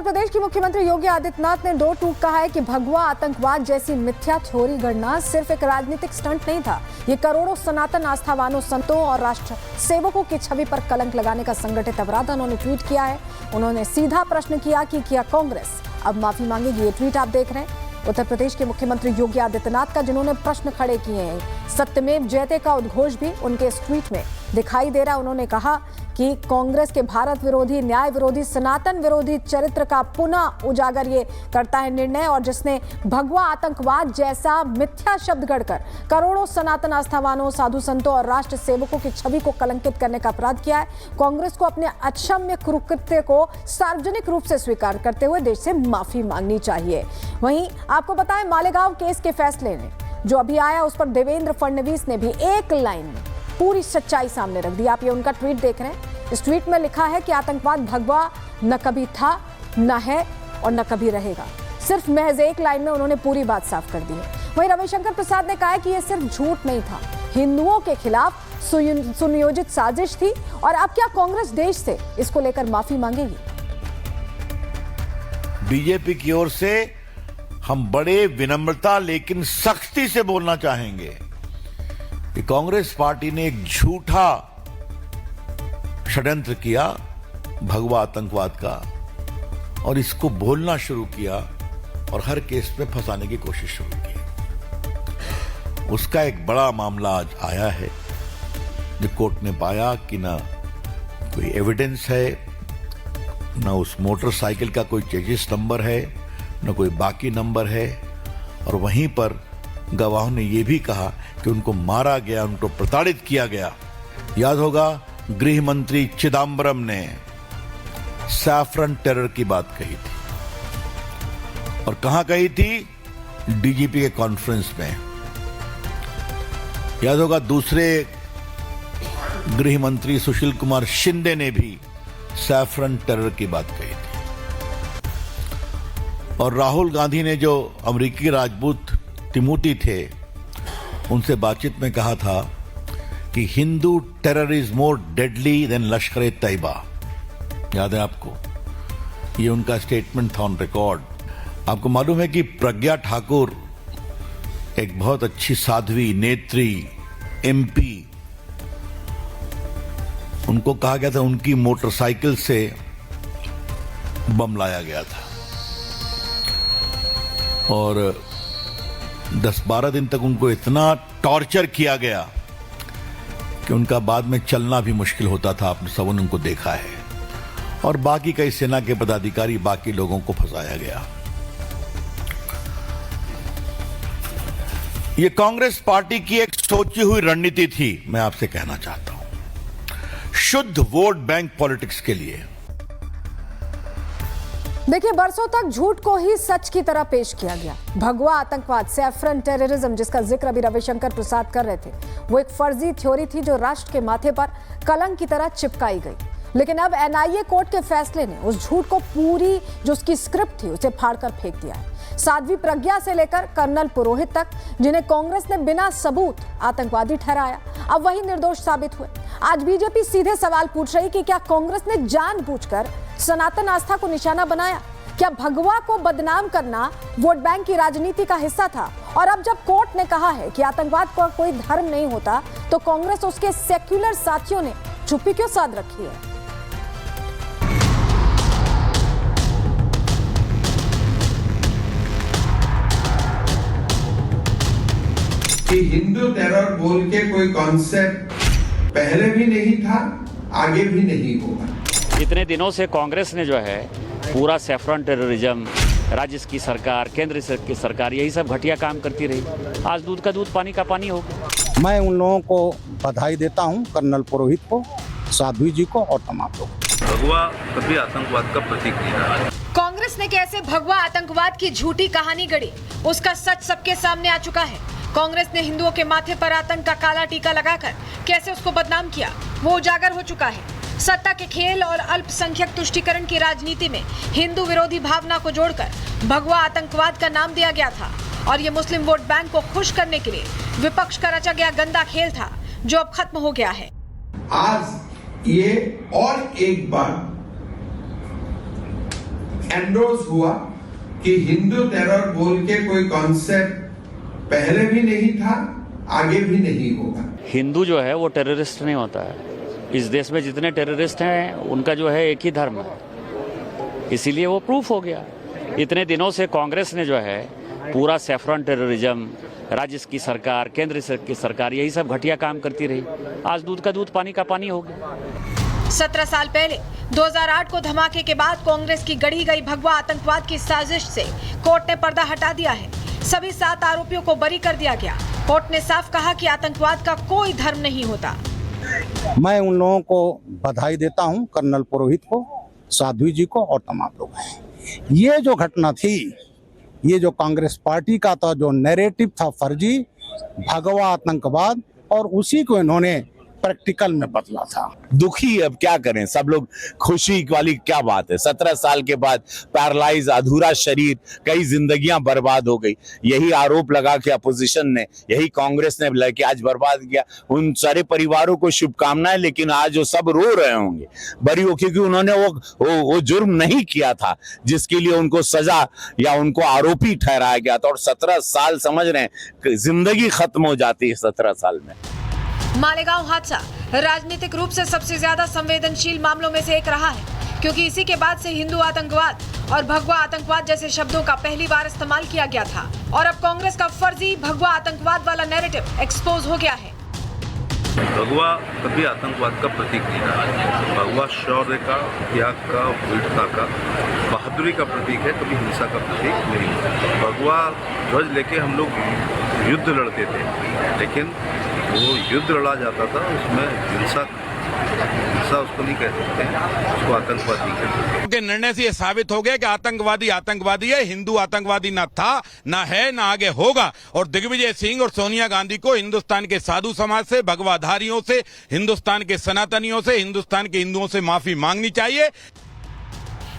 प्रदेश की मुख्यमंत्री योगी आदित्यनाथ ने दो टूक कहा है कि भगवा आतंकवाद जैसी मिथ्या थ्योरी गढ़ना सिर्फ एक राजनीतिक स्टंट नहीं था, ये करोड़ों सनातन आस्थावानों, संतों और राष्ट्र सेवकों की छवि पर कलंक लगाने का संगठित अपराध। उन्होंने ट्वीट किया है। उन्होंने सीधा प्रश्न किया कि क्या कांग्रेस अब माफी मांगेगी। ये ट्वीट आप देख रहे हैं उत्तर प्रदेश के मुख्यमंत्री योगी आदित्यनाथ का, जिन्होंने प्रश्न खड़े किए हैं। सत्यमेव जयते का उद्घोष भी उनके इस ट्वीट में दिखाई दे रहा है। उन्होंने कहा कि कांग्रेस के भारत विरोधी, न्याय विरोधी, सनातन विरोधी चरित्र का पुनः उजागर ये करता है निर्णय, और जिसने भगवा आतंकवाद जैसा मिथ्या शब्द गढ़कर करोड़ों सनातन आस्थावानों, साधु संतों और राष्ट्र सेवकों की छवि को कलंकित करने का अपराध किया है। कांग्रेस को अपने अक्षम्य कुकृत्य को सार्वजनिक रूप से स्वीकार करते हुए देश से माफी मांगनी चाहिए। वहीं आपको बताएं, मालेगांव केस के फैसले ने जो अभी आया उस पर देवेंद्र फडणवीस ने भी एक लाइन में पूरी सच्चाई सामने रख दी। आप ये उनका ट्वीट देख रहे हैं। इस ट्वीट में लिखा है कि आतंकवाद भगवा न कभी था, न है और न कभी रहेगा। सिर्फ महज एक लाइन में उन्होंने पूरी बात साफ कर दी है। वहीं रविशंकर प्रसाद ने कहा है कि यह सिर्फ झूठ नहीं था, हिंदुओं के खिलाफ सुनियोजित साजिश थी, और अब क्या कांग्रेस देश से इसको लेकर माफी मांगेगी। बीजेपी की ओर से हम बड़े विनम्रता लेकिन सख्ती से बोलना चाहेंगे कि कांग्रेस पार्टी ने एक झूठा षड्यंत्र किया भगवा आतंकवाद का, और इसको बोलना शुरू किया और हर केस में फंसाने की कोशिश शुरू की। उसका एक बड़ा मामला आज आया है, जो कोर्ट ने पाया कि ना कोई एविडेंस है, ना उस मोटरसाइकिल का कोई चेजिस नंबर है, न कोई बाकी नंबर है, और वहीं पर गवाहों ने यह भी कहा कि उनको मारा गया, उनको प्रताड़ित किया गया। याद होगा, गृह मंत्री चिदंबरम ने सैफरन टेरर की बात कही थी, और कहां कही थी? डीजीपी के कॉन्फ्रेंस में। याद होगा, दूसरे गृह मंत्री सुशील कुमार शिंदे ने भी सैफरन टेरर की बात कही थी, और राहुल गांधी ने, जो अमेरिकी राजदूत तिमोथी थे, उनसे बातचीत में कहा था कि Hindu terror is more deadly than Lashkar-e-Taiba. याद है आपको? ये उनका स्टेटमेंट था ऑन रिकॉर्ड। आपको मालूम है कि प्रज्ञा ठाकुर एक बहुत अच्छी साध्वी, नेत्री, एमपी, उनको कहा गया था उनकी मोटरसाइकिल से बम लाया गया था, और 10-12 दिन तक उनको इतना टॉर्चर किया गया कि उनका बाद में चलना भी मुश्किल होता था। आपने सबों ने उनको देखा है, और बाकी कई सेना के पदाधिकारी, बाकी लोगों को फंसाया गया। ये कांग्रेस पार्टी की एक सोची हुई रणनीति थी। मैं आपसे कहना चाहता हूं, शुद्ध वोट बैंक पॉलिटिक्स के लिए। देखिए, बरसों तक झूठ को ही सच की तरह पेश किया गया। भगवा आतंकवाद, सैफरन टेररिज्म, जिसका जिक्र अभी रविशंकर प्रसाद कर रहे थे, वो एक फर्जी थ्योरी थी जो राष्ट्र के माथे पर कलंक की तरह चिपकाई गई। लेकिन अब एनआईए कोर्ट के फैसले ने उस झूठ को, पूरी जो उसकी स्क्रिप्ट थी, उसे फाड़कर फेंक दिया है। साध्वी प्रज्ञा से लेकर कर्नल पुरोहित तक, जिन्हें कांग्रेस ने बिना सबूत आतंकवादी ठहराया, अब वही निर्दोष साबित हुए। आज बीजेपी सीधे सवाल पूछ रही कि क्या कांग्रेस ने जानबूझकर सनातन आस्था को निशाना बनाया? क्या भगवा को बदनाम करना वोट बैंक की राजनीति का हिस्सा था? और अब जब कोर्ट ने कहा है कि आतंकवाद का कोई धर्म नहीं होता, तो कांग्रेस और उसके सेक्युलर साथियों ने चुप्पी क्यों साध रखी है? कि हिंदू टेरर बोल के कोई कॉन्सेप्ट पहले भी नहीं था, आगे भी नहीं होगा। इतने दिनों से कांग्रेस ने जो है पूरा सैफरन टेररिज्म, राज्य की सरकार, केंद्र की सरकार, यही सब घटिया काम करती रही। आज दूध का दूध, पानी का पानी हो गया। मैं उन लोगों को बधाई देता हूं, कर्नल पुरोहित को, साध्वी जी को और तमाम लोगों। भगवा कभी आतंकवाद का प्रतीक नहीं रहा। कांग्रेस ने कैसे भगवा आतंकवाद की झूठी कहानी गढ़ी, उसका सच सबके सामने आ चुका है। कांग्रेस ने हिंदुओं के माथे पर आतंक का काला टीका लगाकर कैसे उसको बदनाम किया, वो उजागर हो चुका है। सत्ता के खेल और अल्पसंख्यक तुष्टीकरण की राजनीति में हिंदू विरोधी भावना को जोड़कर भगवा आतंकवाद का नाम दिया गया था, और ये मुस्लिम वोट बैंक को खुश करने के लिए विपक्ष का रचा गया गंदा खेल था, जो अब खत्म हो गया है। आज ये और एक बार एंडोर्स हुआ कि हिंदू टेरर बोल के कोई कॉन्सेप्ट पहले भी नहीं था, आगे भी नहीं होगा। हिंदू जो है वो टेररिस्ट नहीं होता है। इस देश में जितने टेररिस्ट हैं उनका जो है एक ही धर्म है, इसीलिए वो प्रूफ हो गया। इतने दिनों से कांग्रेस ने जो है पूरा सैफरन टेररिज्म, राज्य की सरकार, केंद्र की सरकार, यही सब घटिया काम करती रही। आज दूध का दूध पानी का पानी हो गया। 17 साल पहले 2008 को धमाके के बाद कांग्रेस की गढ़ी गई भगवा आतंकवाद की साजिश से कोर्ट ने पर्दा हटा दिया है। सभी 7 आरोपियों को बरी कर दिया गया। कोर्ट ने साफ कहा कि आतंकवाद का कोई धर्म नहीं होता। मैं उन लोगों को बधाई देता हूं, कर्नल पुरोहित को, साध्वी जी को और तमाम लोग हैं। ये जो घटना थी, ये जो कांग्रेस पार्टी का था जो नैरेटिव था फर्जी भगवा आतंकवाद, और उसी को इन्होंने प्रैक्टिकल में बदला था। दुखी, अब क्या करें, सब लोग खुशी वाली क्या बात है। 17 साल के बाद पैरालाइज, अधूरा शरीर, कई जिंदगियां बर्बाद हो गई। यही आरोप लगा के अपोजिशन ने, यही कांग्रेस ने लेके आज बर्बाद किया। उन सारे परिवारों को शुभकामनाएं, लेकिन आज वो सब रो रहे होंगे बरी हो, क्योंकि उन्होंने वो जुर्म नहीं किया था जिसके लिए उनको सजा या उनको आरोपी ठहराया गया था। और 17 साल समझ रहे हैं, जिंदगी खत्म हो जाती है 17 साल में। मालेगांव हादसा राजनीतिक रूप से सबसे ज्यादा संवेदनशील मामलों में से एक रहा है, क्योंकि इसी के बाद से हिंदू आतंकवाद और भगवा आतंकवाद जैसे शब्दों का पहली बार इस्तेमाल किया गया था, और अब कांग्रेस का फर्जी भगवा आतंकवाद वाला नैरेटिव एक्सपोज हो गया है। भगवा कभी आतंकवाद का प्रतीक नहीं रहा। भगवा शौर्य का, त्याग का, वीरता का, बहादुरी का प्रतीक है, कभी हिंसा का प्रतीक नहीं। भगवा ध्वज लेके हम लोग युद्ध लड़ते थे, लेकिन वो युद्ध लड़ा जाता था, उसमें हिंसा उसको नहीं कह सकते, उसको आतंकवाद नहीं कह सकते। के निर्णय से ये साबित हो गया कि आतंकवादी आतंकवादी है, हिंदू आतंकवादी ना था, ना है, ना आगे होगा। और दिग्विजय सिंह और सोनिया गांधी को हिंदुस्तान के साधु समाज से, भगवाधारियों से, हिंदुस्तान के सनातनियों से, हिंदुस्तान के हिंदुओं से माफी मांगनी चाहिए।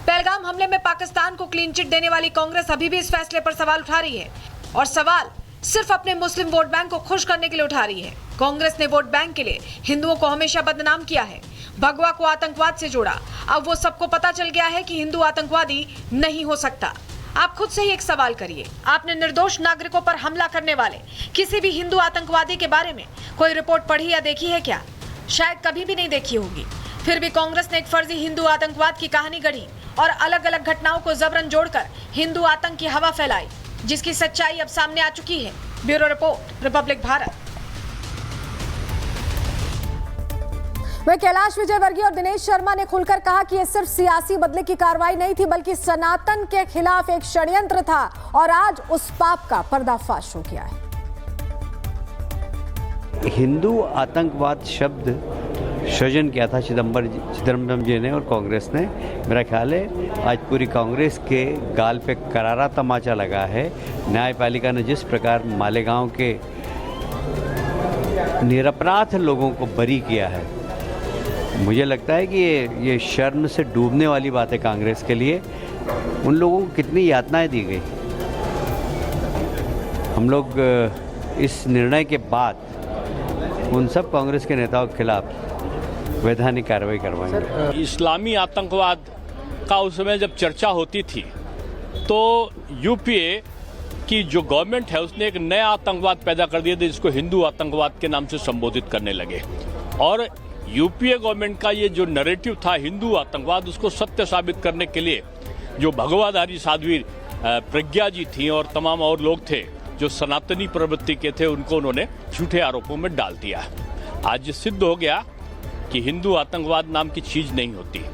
पहलगाम हमले में पाकिस्तान को क्लीन चिट देने वाली कांग्रेस अभी भी इस फैसले पर सवाल उठा रही है, और सवाल सिर्फ अपने मुस्लिम वोट बैंक को खुश करने के लिए उठा रही है। कांग्रेस ने वोट बैंक के लिए हिंदुओं को हमेशा बदनाम किया है, भगवा को आतंकवाद से जोड़ा। अब वो सबको पता चल गया है कि हिंदू आतंकवादी नहीं हो सकता। आप खुद से ही एक सवाल करिए, आपने निर्दोष नागरिकों पर हमला करने वाले किसी भी हिंदू आतंकवादी के बारे में कोई रिपोर्ट पढ़ी या देखी है क्या? शायद कभी भी नहीं देखी होगी। फिर भी कांग्रेस ने एक फर्जी हिंदू आतंकवाद की कहानी गढ़ी और अलग अलग घटनाओं को जबरन जोड़कर हिंदू आतंक की हवा फैलाई, जिसकी सच्चाई अब सामने आ चुकी है। Bureau report, Republic Bharat. वह कैलाश विजयवर्गीय और दिनेश शर्मा ने खुलकर कहा कि यह सिर्फ सियासी बदले की कार्रवाई नहीं थी, बल्कि सनातन के खिलाफ एक षड्यंत्र था, और आज उस पाप का पर्दाफाश हो गया है। हिंदू आतंकवाद शब्द सृजन किया था चिदम्बरम जी ने और कांग्रेस ने। मेरा ख्याल है आज पूरी कांग्रेस के गाल पे करारा तमाचा लगा है। न्यायपालिका ने जिस प्रकार मालेगांव के निरपराध लोगों को बरी किया है, मुझे लगता है कि ये शर्म से डूबने वाली बात है कांग्रेस के लिए। उन लोगों को कितनी यातनाएं दी गई। हम लोग इस निर्णय के बाद उन सब कांग्रेस के नेताओं के खिलाफ वैधानिक कार्रवाई करवाएंगे। इस्लामी आतंकवाद का उस समय जब चर्चा होती थी तो यूपीए की जो गवर्नमेंट है उसने एक नया आतंकवाद पैदा कर दिया जिसको हिंदू आतंकवाद के नाम से संबोधित करने लगे। और यूपीए गवर्नमेंट का ये जो नैरेटिव था हिंदू आतंकवाद, उसको सत्य साबित करने के लिए जो भगवाधारी साध्वी प्रज्ञा जी थी और तमाम और लोग थे जो सनातनी प्रवृत्ति के थे, उनको उन्होंने झूठे आरोपों में डाल दिया। आज सिद्ध हो गया कि हिंदू आतंकवाद नाम की चीज नहीं होती।